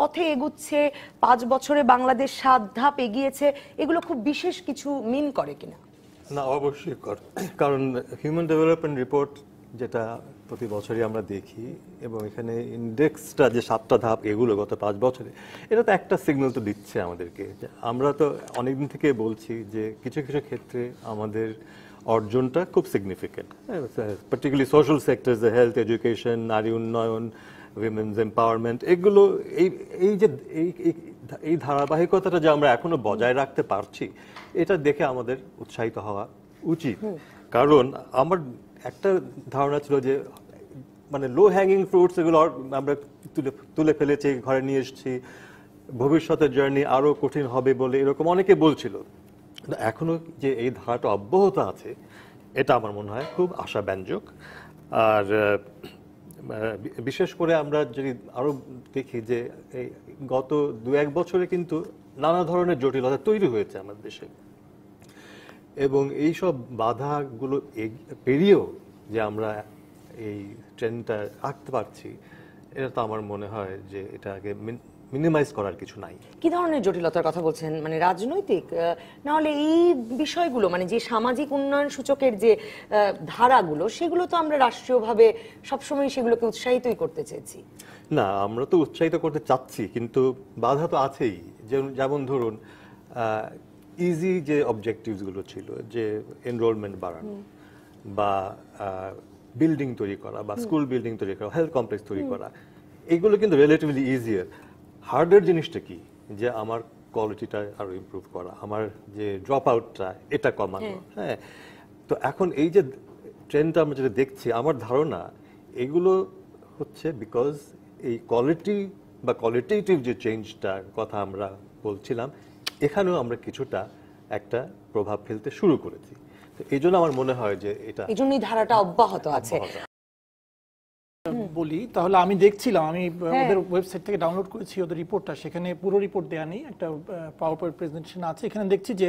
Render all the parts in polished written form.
পথে এগুচ্ছে, 5 বছরে বাংলাদেশ 7 ধাপ এগিয়েছে, এগুলো খুব বিশেষ কিছু মিন করে কিনা? না, অবশ্যই কারণ হিউম্যান ডেভেলপমেন্ট রিপোর্ট যেটা প্রতি বছরই আমরা দেখি, এবং এখানে ইন্ডেক্সটা যে 7টা ধাপ এগুলো গত 5 বছরে, এটা তো একটা সিগন্যাল তো দিচ্ছে আমাদেরকে। আমরা তো অনেকদিন থেকে বলছি যে কিছু কিছু ক্ষেত্রে আমাদের অর্জনটা খুব significant, particularly social sectors, health, education, নারী উন্নয়ন, উইমেন্স এম্পাওয়ারমেন্ট, এগুলো এই যে এই ধারাবাহিকতাটা যে আমরা এখনো বজায় রাখতে পারছি, এটা দেখে আমাদের উৎসাহিত হওয়া উচিত। কারণ আমার একটা ধারণা ছিল যে মানে লো হ্যাঙ্গিং ফ্রুটস এগুলো আমরা তুলে ফেলেছি, ঘরে নিয়ে এসেছি, ভবিষ্যতের জার্নি আরো কঠিন হবে বলে এরকম অনেকে বলছিল। এখনো যে এই ধারাটা অব্যাহত আছে, এটা আমার মনে হয় খুব আশাব্যঞ্জক। আর বিশেষ করে আমরা যদি আরো দেখি যে এই গত 2-1 বছরে কিন্তু নানা ধরনের জটিলতা তৈরি হয়েছে আমাদের দেশে, এবং এই সব বাধাগুলো পেরিয়েও যে আমরা এই ট্রেন্ডটা রাখতে পারছি, এটা তো আমার মনে হয় যে এটাকে মিনিমাইজ করার কিছু নাই। কি ধরনের জটিলতার কথা বলছেন? মানে রাজনৈতিক, না হলে এই বিষয়গুলো, মানে যে সামাজিক উন্নয়ন সূচকের যে ধারাগুলো, সেগুলো তো আমরা রাষ্ট্রীয়ভাবে সবসময় সেগুলোকে উৎসাহিতই করতে চেয়েছি। না, আমরা তো উৎসাহিত করতে চাচ্ছি, কিন্তু বাধা তো আছেই। যেমন ধরুন ইজি যে অবজেক্টিভস গুলো ছিল, যে এনরোলমেন্ট বাড়ানো বা বিল্ডিং তৈরি করা বা স্কুল বিল্ডিং তৈরি করা, হেলথ কমপ্লেক্স তৈরি করা, এগুলো কিন্তু রিলেটিভলি ইজিয়ার। হার্ডার জিনিসটা কি, যে আমার কোয়ালিটিটা আরো ইমপ্রুভ করা, আমার যে ড্রপ আউটটা এটা কমানো। হ্যাঁ, তো এখন এই যে ট্রেন্ডটা আমরা যেটা দেখছি, আমার ধারণা এগুলো হচ্ছে বিকজ এই কোয়ালিটি বা কোয়ালিটেটিভ যে চেঞ্জটার কথা আমরা বলছিলাম, এখানেও আমরা কিছুটা একটা প্রভাব ফেলতে শুরু করেছি। তো এই জন্য আমার মনে হয় যে এটা এই জন্যই ধারাটা অব্যাহত আছে। বলি তাহলে, আমি দেখছিলাম, আমি ওদের ওয়েবসাইট থেকে ডাউনলোড করেছি ওদের রিপোর্টটা, সেখানে পুরো রিপোর্ট দেয়া নেই, একটা পাওয়ার পয়েন্ট প্রেজেন্টেশন আছে। এখানে দেখছি যে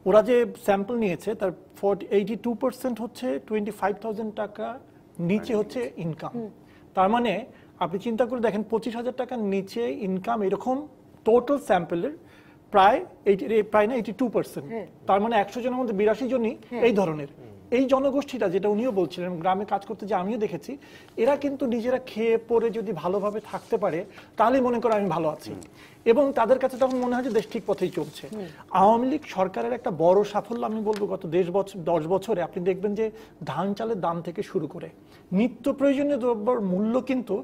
ওরা যে স্যাম্পল নিয়েছে তার 82% হচ্ছে 25,000 টাকা নিচে হচ্ছে ইনকাম। তার মানে আপনি চিন্তা করে দেখেন, 25,000 টাকার নিচে ইনকাম এরকম টোটাল স্যাম্পলের প্রায় না 82%। তার মানে 100 জনের মধ্যে 82 জনই এই ধরনের। এই জনগোষ্ঠীটা, যেটা উনিও বলছিলেন, গ্রামে কাজ করতে যে আমিও দেখেছি, এরা কিন্তু নিজেরা খেয়ে পরে যদি ভালোভাবে থাকতে পারে, তাহলে মনে করে আমি ভালো আছি, এবং তাদের কাছে তখন মনে হয় যে দেশ ঠিক পথেই চলছে। আওয়ামী লীগ সরকারের একটা বড় সাফল্য আমি বলবো, গত 10 বছরে আপনি দেখবেন যে ধান চালের দাম থেকে শুরু করে নিত্য প্রয়োজনীয় দ্রব্যের মূল্য কিন্তু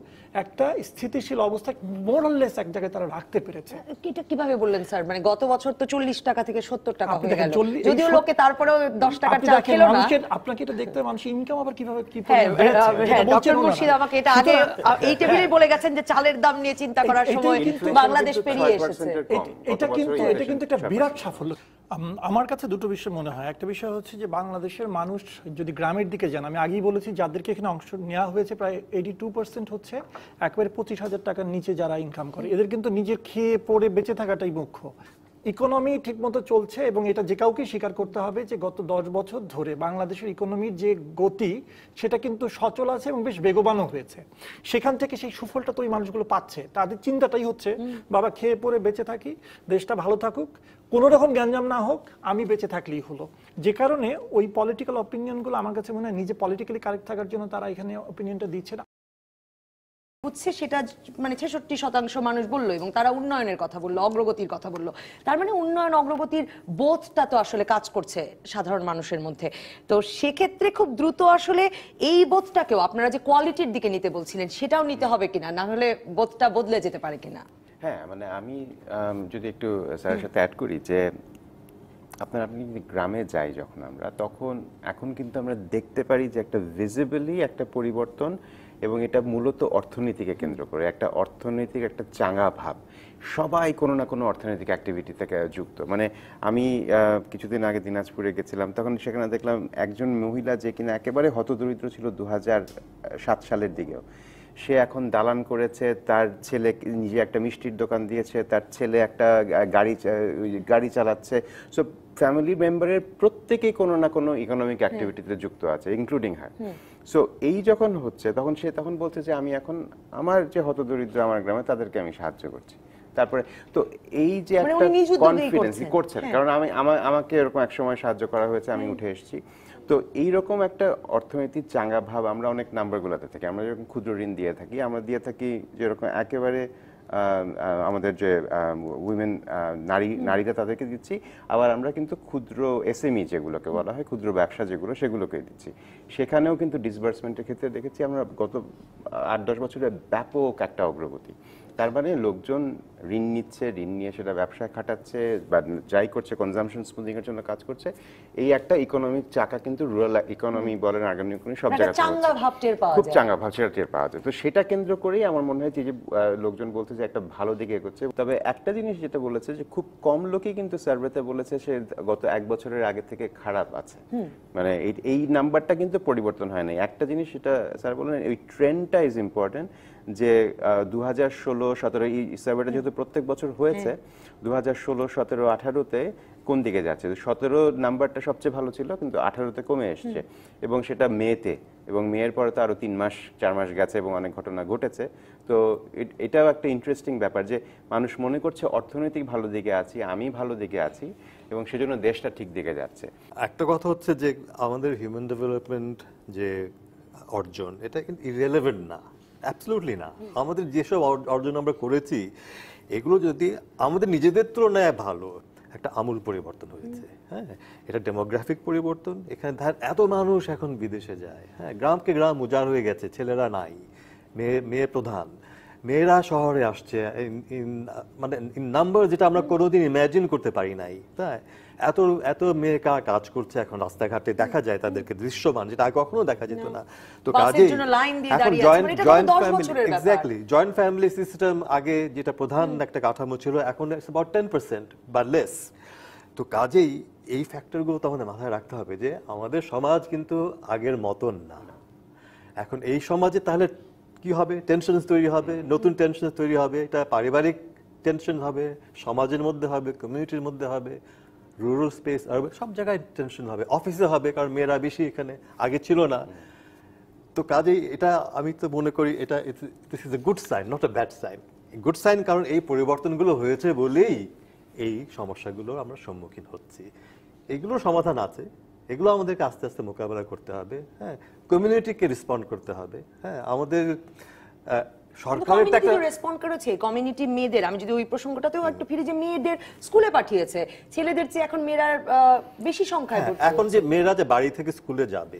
একটা স্থিতিশীল অবস্থায় মোরাললেস এক জায়গায় তারা রাখতে পেরেছে। এটা কিভাবে বললেন স্যার? মানে গত বছর তো 40 টাকা থেকে 70 টাকা হয়ে গেল, যদিও লোকে তারপরেও 10 টাকার চাল খেলো না। আপনাকে এটা দেখতে হবে, মানুষের ইনকাম আবার কিভাবে কি ডক্টর মুর্শিদ আমাকে এটা আগে এই টেবিলে বলে গেছেন যে চালের দাম নিয়ে চিন্তা করার সময় বাংলাদেশ পেরিয়ে এসেছে। এটা কিন্তু একটা বিরাট সাফল্য। আমার কাছে দুটো বিষয় মনে হয়। একটা বিষয় হচ্ছে যে বাংলাদেশের মানুষ যদি গ্রামের দিকে যান, আমি আগেই বলেছি যাদেরকে এখানে অংশ নেওয়া হয়েছে প্রায় 82% হচ্ছে একেবারে 25,000 টাকার নিচে যারা ইনকাম করে। এদের কিন্তু নিজের খেয়ে পড়ে বেঁচে থাকাটাই মুখ্য। ইকোনমি ঠিকমতো চলছে, এবং এটা যে কাউকে স্বীকার করতে হবে যে গত 10 বছর ধরে বাংলাদেশের ইকোনমির যে গতি, সেটা কিন্তু সচল আছে এবং বেশ বেগবানও হয়েছে। সেখান থেকে সেই সুফলটা তো ওই মানুষগুলো পাচ্ছে। তাদের চিন্তাটাই হচ্ছে বাবা খেয়ে পড়ে বেঁচে থাকি, দেশটা ভালো থাকুক, কোনো রকম গ্যাঞ্জাম না হোক, আমি বেঁচে থাকলেই হলো। যে কারণে ওই পলিটিক্যাল অপিনিয়নগুলো আমার কাছে মনে হয় নিজে পলিটিক্যালি কারেক্ট থাকার জন্য তারা এখানে অপিনিয়নটা দিচ্ছে না। হচ্ছে সেটা মানে 66% মানুষ বললো, এবং তারা উন্নয়নের কথা বললো, অগ্রগতির কথা বললো। তার মানে উন্নয়ন অগ্রগতির বোধটা তো আসলে কাজ করছে সাধারণ মানুষের মধ্যে। তো সেক্ষেত্রে খুব দ্রুত আসলে এই বোধটাকেও আপনারা যে কোয়ালিটির দিকে নিতে বলছিলেন, সেটাও নিতে হবে কিনা, না হলে বোধটা বদলে যেতে পারে কিনা। হ্যাঁ, মানে আমি যদি একটু স্যারের সাথে অ্যাড করি যে আপনি গ্রামে যাই যখন আমরা, তখন এখন কিন্তু আমরা দেখতে পারি যে একটা ভিজিবলি একটা পরিবর্তন, এবং এটা মূলত অর্থনীতিকে কেন্দ্র করে একটা অর্থনৈতিক একটা চাঙ্গা ভাব। সবাই কোনো না কোনো অর্থনৈতিক অ্যাক্টিভিটি থেকে যুক্ত। মানে আমি কিছুদিন আগে দিনাজপুরে গেছিলাম, তখন সেখানে দেখলাম একজন মহিলা যে কিনা একেবারে হতদরিদ্র ছিল 2007 সালের দিকেও, সে এখন দালান করেছে, তার ছেলে নিজে একটা মিষ্টির দোকান দিয়েছে, তার ছেলে একটা গাড়ি চালাচ্ছে। সো ফ্যামিলি মেম্বারের প্রত্যেকেই কোনো না কোনো ইকোনমিক অ্যাক্টিভিটিতে যুক্ত আছে, ইনক্লুডিং হার। সো এই যখন হচ্ছে তখন সে তখন বলছে যে আমি এখন আমার যে হতদরিদ্র আমার গ্রামে তাদেরকে আমি সাহায্য করছি। তারপরে তো এই যে মানে একটা উনি নিজ উদ্যোগেই কনফিডেন্স করছেন। করছেন, কারণ আমাকে এরকম এক সময় সাহায্য করা হয়েছে, আমি উঠে এসেছি। তো এইরকম একটা অর্থনৈতিক চাঙ্গা ভাব আমরা অনেক নাম্বারগুলোতে থাকি, আমরা যেরকম ক্ষুদ্র ঋণ দিয়ে থাকি, আমরা দিয়ে থাকি যেরকম একেবারে আমাদের যে উইমেন নারীরা তাদেরকে দিচ্ছি, আবার আমরা কিন্তু ক্ষুদ্র এসএমই যেগুলোকে বলা হয়, ক্ষুদ্র ব্যবসা যেগুলো, সেগুলোকে দিচ্ছি। সেখানেও কিন্তু ডিসবার্সমেন্টের ক্ষেত্রে দেখেছি আমরা গত 8-10 বছরে ব্যাপক একটা অগ্রগতি। তার মানে লোকজন ঋণ নিচ্ছে, ঋণ নিয়ে সেটা ব্যবসায় খাটাচ্ছে বা যাই করছে, কনজাম্পশন স্মুথিং এর জন্য কাজ করছে। এই একটা ইকোনমিক চাকা কিন্তু রুরাল ইকোনমি বলেন, আগামী ইকোনমি সব জায়গায় চাঙ্গা ভাব টের পাওয়া খুব যায়। চাঙ্গা ভাব সেটা টের পাওয়া যায়। তো সেটা কেন্দ্র করেই আমার মনে হয় যে লোকজন বলতে যে একটা ভালো দিকে এগোচ্ছে। তবে একটা জিনিস যেটা বলেছে যে খুব কম লোকই কিন্তু সার্ভেতে বলেছে সে গত 1 বছরের আগে থেকে খারাপ আছে, মানে এই নাম্বারটা কিন্তু পরিবর্তন হয় নাই। একটা জিনিস সেটা স্যার বললেন, এই ট্রেন্ডটা ইজ ইম্পর্টেন্ট, যে 2016-17 এই সার্ভেটা যেহেতু প্রত্যেক বছর হয়েছে, 2016, 17, 18-তে কোন দিকে যাচ্ছে? 17 নাম্বারটা সবচেয়ে ভালো ছিল, কিন্তু 18-তে কমে এসছে, এবং সেটা মেতে, এবং মেয়ের পরে তো আরো 3 মাস 4 মাস গেছে এবং অনেক ঘটনা ঘটেছে। তো এটাও একটা ইন্টারেস্টিং ব্যাপার যে মানুষ মনে করছে অর্থনৈতিক ভালো দিকে আছি, আমি ভালো দিকে আছি, এবং সেজন্য দেশটা ঠিক দিকে যাচ্ছে। একটা কথা হচ্ছে যে আমাদের হিউম্যান ডেভেলপমেন্ট যে অর্জন, এটা কিন্তু ইররেলেভেন্ট না, অ্যাবসলিউটলি না। আমাদের যেসব অর্জন আমরা করেছি, এগুলো যদি আমাদের নিজেদের তুলনায় ভালো, একটা আমূল পরিবর্তন হয়েছে। হ্যাঁ, এটা ডেমোগ্রাফিক পরিবর্তন। এখানে এত মানুষ এখন বিদেশে যায়, হ্যাঁ, গ্রামকে গ্রাম উজাড় হয়ে গেছে, ছেলেরা নাই, মেয়ে প্রধান, মেয়েরা শহরে আসছে, মানে ইন নাম্বার যেটা আমরা কোনোদিন ইমাজিন করতে পারি নাই। তাই এত এত মেয়ে কাজ করছে এখন রাস্তাঘাটে, দেখা যায় তাদেরকে দৃশ্যমান, যেটা আগে কখনো দেখা যেত না। তো কাজেই এখন জয়েন্ট ফ্যামিলি সিস্টেম আগে যেটা প্রধান একটা কাঠামো ছিল, এখন about 10% বা লেস। তো কাজেই এই ফ্যাক্টরগুলো তো আমাদের মাথায় রাখতে হবে যে আমাদের সমাজ কিন্তু আগের মতন না। এখন এই সমাজে তাহলে কি হবে? টেনশন তৈরি হবে, নতুন টেনশন তৈরি হবে। এটা পারিবারিক টেনশন হবে, সমাজের মধ্যে হবে, কমিউনিটির মধ্যে হবে, রুরাল স্পেস আর সব জায়গায় টেনশন হবে, অফিসে হবে, কারণ মেয়েরা বেশি এখানে, আগে ছিল না। তো কাজেই এটা আমি তো মনে করি এটা this is a good sign, not a bad sign. Good sign, কারণ এই পরিবর্তনগুলো হয়েছে বলেই এই সমস্যাগুলোর আমরা সম্মুখীন হচ্ছি। এইগুলোর সমাধান আছে, এগুলো আমাদেরকে আস্তে আস্তে মোকাবেলা করতে হবে। হ্যাঁ, কমিউনিটিকে রেসপন্ড করতে হবে। হ্যাঁ, আমাদের সরকারের একটা রেসপন্ড করেছে কমিউনিটি মেয়েদের। আমি যদি ওই প্রসঙ্গটাতেও একটু ফিরে, যে মেয়েদের স্কুলে পাঠিয়েছে, ছেলেদের চেয়ে এখন মেয়েরা বেশি সংখ্যায় ভর্তি এখন যে মেয়েরা যে বাড়ি থেকে স্কুলে যাবে,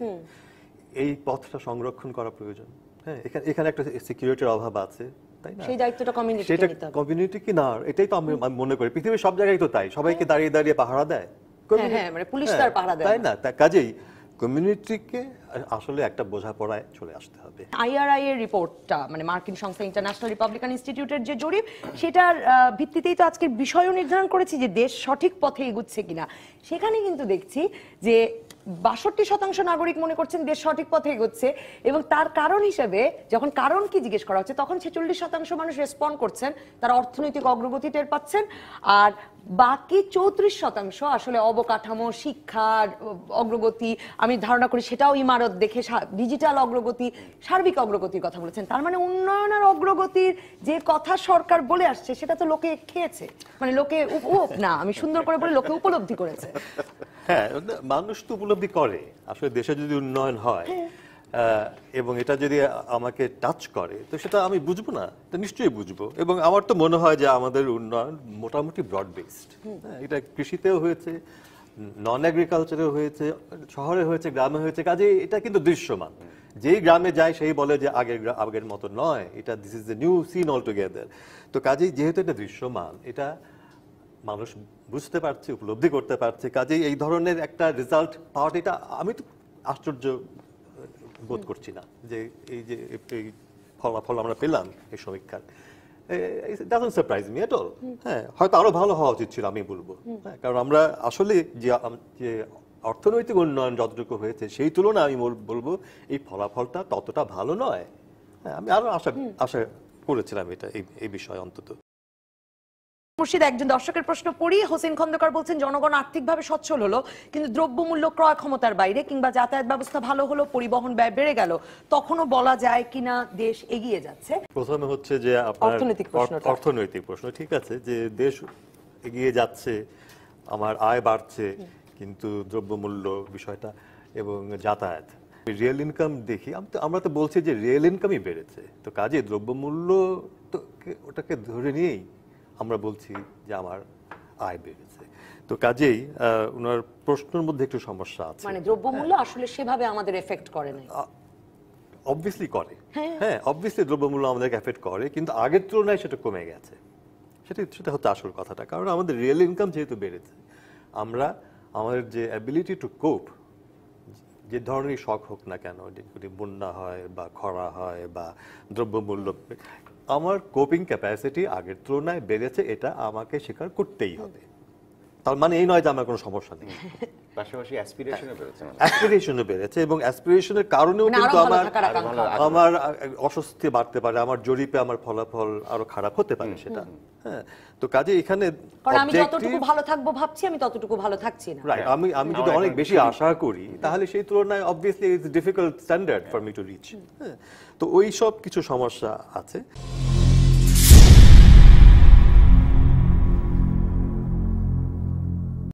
এই পথটা সংরক্ষণ করা প্রয়োজন। হ্যাঁ, এখানে একটা সিকিউরিটির অভাব আছে, তাই না? সেই দায়িত্বটা কমিউনিটিকে সেটা নিতে হবে। কমিউনিটি কি না, এটাই তো আমি মনে করি পৃথিবীর সব জায়গায় তো তাই, সবাইকে দাঁড়িয়ে দাঁড়িয়ে পাহারা দেয়, হ্যাঁ, মানে পুলিশ তার পাহারা দেয় তাই না? কাজেই কমিউনিটিকে আসলে একটা বোঝাপড়ায় চলে আসতে হবে। IRI এর রিপোর্টটা, মানে মার্কিন সংস্থা ইন্টারন্যাশনাল রিপাবলিকান ইনস্টিটিউটের যে জরিপ, সেটার ভিত্তিতেই তো আজকের বিষয়ও নির্ধারণ করেছি যে দেশ সঠিক পথে এগুচ্ছে কিনা। সেখানে কিন্তু দেখছি যে 62% নাগরিক মনে করছেন দেশ সঠিক পথে এগোচ্ছে, এবং তার কারণ হিসেবে যখন কারণ কি জিজ্ঞেস করা হচ্ছে, তখন 46% মানুষ রেসপন্ড করছেন তারা অর্থনৈতিক অগ্রগতি টের পাচ্ছেন, আর বাকি 34% আসলে অবকাঠামো, শিক্ষার অগ্রগতি, আমি ধারণা করি সেটাও ইমারত দেখে, ডিজিটাল অগ্রগতি, সার্বিক অগ্রগতির কথা বলেছেন। তার মানে উন্নয়নের অগ্রগতির যে কথা সরকার বলে আসছে, সেটা তো লোকে খেয়েছে, মানে লোকে না, আমি সুন্দর করে বলে লোকে উপলব্ধি করেছে। হ্যাঁ, মানুষ তো উপলব্ধি করে। আসলে দেশে যদি উন্নয়ন হয় এবং এটা যদি আমাকে টাচ করে, তো সেটা আমি বুঝবো না? এটা নিশ্চয়ই বুঝবো। এবং আমার তো মনে হয় যে আমাদের উন্নয়ন মোটামুটি ব্রড বেসড। এটা কৃষিতেও হয়েছে, নন এগ্রিকালচারেও হয়েছে, শহরে হয়েছে, গ্রামে হয়েছে। কাজে এটা কিন্তু দৃশ্যমান। যেই গ্রামে যায় সেই বলে যে আগের মতো নয়, এটা this is a new scene altogether. তো কাজেই যেহেতু এটা দৃশ্যমান, এটা মানুষ বুঝতে পারছে, উপলব্ধি করতে পারছে। কাজেই এই ধরনের একটা রেজাল্ট পাওয়াটা, এটা আমি তো আশ্চর্য বোধ করছি না যে এই যে এই ফলাফল আমরা পেলাম এই সমীক্ষার। Doesn't surprise me at all. হ্যাঁ, হয়তো আরো ভালো হওয়া উচিত ছিল, আমি বলবো। হ্যাঁ, কারণ আমরা আসলে যে অর্থনৈতিক উন্নয়ন যতটুকু হয়েছে, সেই তুলনায় আমি বলবো এই ফলাফলটা ততটা ভালো নয়। হ্যাঁ, আমি আরো আশা করেছিলাম এটা, এই বিষয়ে অন্তত। মুর্শিদ, একজন দর্শকের প্রশ্ন পড়ি। হোসেন খন্দকার বলছেন জনগণ আর্থিকভাবে সচ্ছল হলো কিন্তু দ্রব্যমূল্য ক্রয় ক্ষমতার বাইরে, কিংবা যাতায়াত ব্যবস্থা ভালো হলো, পরিবহন ব্যয় বেড়ে গেল, তখনও বলা যায় কিনা দেশ এগিয়ে যাচ্ছে? প্রথমে হচ্ছে যে আপনার অর্থনৈতিক প্রশ্নটা। অর্থনৈতিক প্রশ্ন, ঠিক আছে, যে দেশ এগিয়ে যাচ্ছে, আমার আয় বাড়ছে, কিন্তু দ্রব্যমূল্য বিষয়টা এবং যাতায়াত, রিয়েল ইনকাম দেখি, আমরা তো বলছি যে রিয়েল ইনকামই বেড়েছে, তো কাজে দ্রব্যমূল্য তো ওটাকে ধরে নিয়েই আমরা বলছি যে আমার আয় বেড়েছে। তো কাজেই ওনার প্রশ্নের মধ্যে একটু সমস্যা আছে। মানে দ্রব্যমূল্য আসলে সেভাবে আমাদের এফেক্ট করে নাই। অবভিয়াসলি করে, হ্যাঁ অবভিয়াসলি দ্রব্যমূল্য আমাদেরকে এফেক্ট করে, কিন্তু আগের তুলনায় সেটা কমে গেছে। সেটা হচ্ছে আসল কথাটা, কারণ আমাদের রিয়েল ইনকাম যেহেতু বেড়েছে, আমরা আমাদের যে অ্যাবিলিটি টু কোপ, যে ধরনের শখ হোক না কেন, যদি বন্যা হয় বা খরা হয় বা দ্রব্যমূল্য, আমার কোপিং ক্যাপাসিটি আগের তুলনায় বেড়েছে, এটা আমাকে স্বীকার করতেই হবে। তার মানে এই নয় যে আমার কোনো সমস্যা নেই। পাশাপাশি অ্যাসপিরেশনও বেড়েছে, অ্যাসপিরেশনও বেড়েছে, এবং অ্যাসপিরেশনের কারণেও মানে কিন্তু আরো ভালো আমার থাকার আকাঙ্ক্ষা। আমার অস্বস্তি বাড়তে পারে, আমার জরিপে আমার ফলাফল আরো খারাপ হতে পারে সেটা। হ্যাঁ, তো কাজে এখানে কারণ আমি যতটুকু ভালো থাকবো ভাবছি, আমি ততটুকু ভালো থাকছি না। রাইট, আমি যদি অনেক বেশি আশা করি, তাহলে সেই তুলনায় obviously it's difficult standard for me to reach. হ্যাঁ, তো ওই সব কিছু সমস্যা আছে।